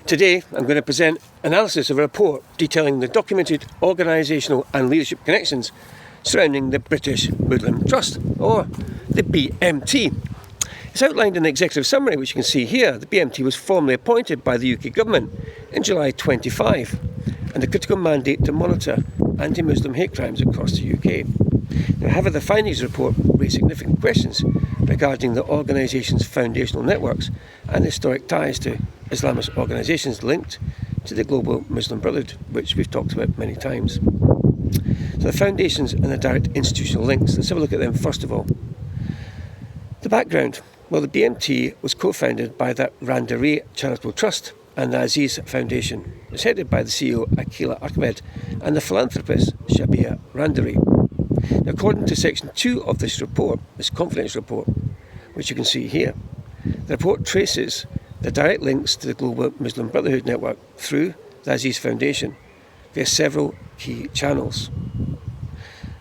Today I'm going to present analysis of a report detailing the documented organisational and leadership connections surrounding the British Muslim Trust, or the BMT. It's outlined in the executive summary, which you can see here. The BMT was formally appointed by the UK government in July 25, and the critical mandate to monitor anti-Muslim hate crimes across the UK. Now, however, the findings report raise significant questions regarding the organisation's foundational networks and historic ties to Islamist organisations linked to the global Muslim Brotherhood, which we've talked about many times. So the foundations and the direct institutional links, let's have a look at them first of all. The background. Well, the BMT was co-founded by the Randaree Charitable Trust and the Aziz Foundation. It's headed by the CEO Akila Ahmed and the philanthropist Shabir Randaree. Now, according to section 2 of this report, this confidential report, which you can see here, the report traces the direct links to the global Muslim Brotherhood network through the Aziz Foundation via several key channels.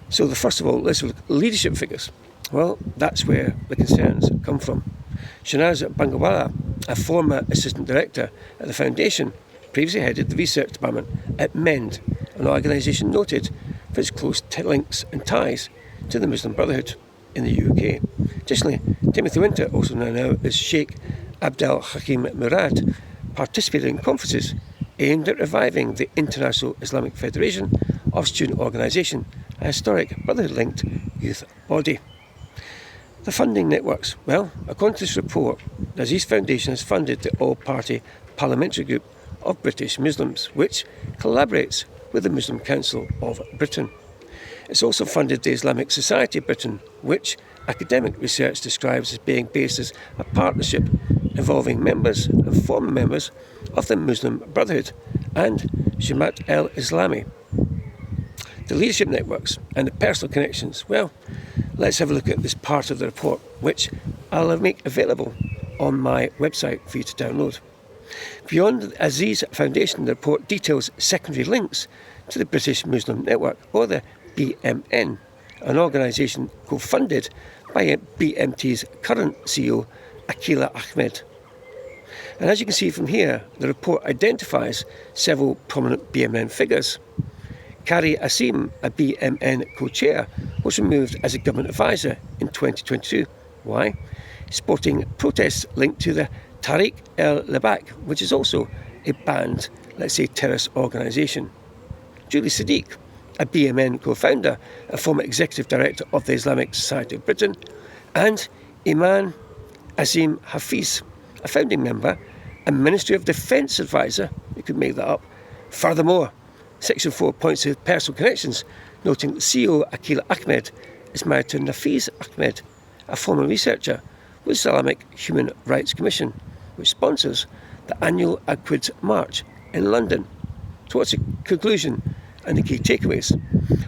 So first of all, let's look at leadership figures. Well, that's where the concerns come from. Shanaz Bangawala, a former assistant director at the foundation, previously headed the research department at MEND, an organisation noted for its close links and ties to the Muslim Brotherhood in the UK. Additionally, Timothy Winter, also known now as Sheikh Abdel Hakim Murad, participated in conferences aimed at reviving the International Islamic Federation of Student Organisation, a historic Brotherhood-linked youth body. The funding networks. Well, according to this report, the Aziz Foundation has funded the All-Party Parliamentary Group of British Muslims, which collaborates with the Muslim Council of Britain. It's also funded the Islamic Society of Britain, which academic research describes as being based as a partnership involving members and former members of the Muslim Brotherhood and Jamaat al-Islami. The leadership networks and the personal connections. Well, let's have a look at this part of the report, which I'll make available on my website for you to download. Beyond the Aziz Foundation, the report details secondary links to the British Muslim Network, or the BMN, an organisation co-funded by BMT's current CEO, Akila Ahmed. And as you can see from here, the report identifies several prominent BMN figures. Kari Asim, a BMN co-chair, was removed as a government advisor in 2022. Why? Sporting protests linked to the Tariq el-Labak, which is also a banned, let's say, terrorist organisation. Julie Sadiq, a BMN co-founder, a former executive director of the Islamic Society of Britain, and Iman Azim Hafiz, a founding member and Ministry of Defence advisor. You could make that up. Furthermore, Section 4 points to personal connections, noting that CEO Akila Ahmed is married to Nafiz Ahmed, a former researcher with the Islamic Human Rights Commission, which sponsors the annual Al-Quds March in London. So what's the conclusion and the key takeaways?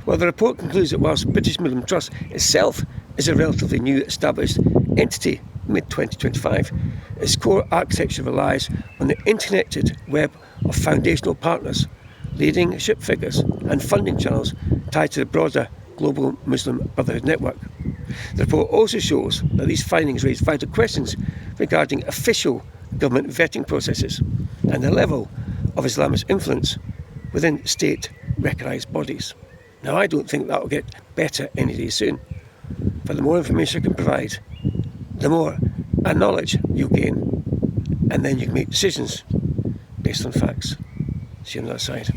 Well, the report concludes that whilst British Muslim Trust itself is a relatively new established entity, mid-2025, its core architecture relies on the interconnected web of foundational partners, leadership figures and funding channels tied to the broader global Muslim Brotherhood network. The report also shows that these findings raise vital questions regarding official government vetting processes and the level of Islamist influence within state-recognised bodies. Now, I don't think that will get better any day soon, but the more information I can provide, the more knowledge you'll gain, and then you can make decisions based on facts. See you on the other side.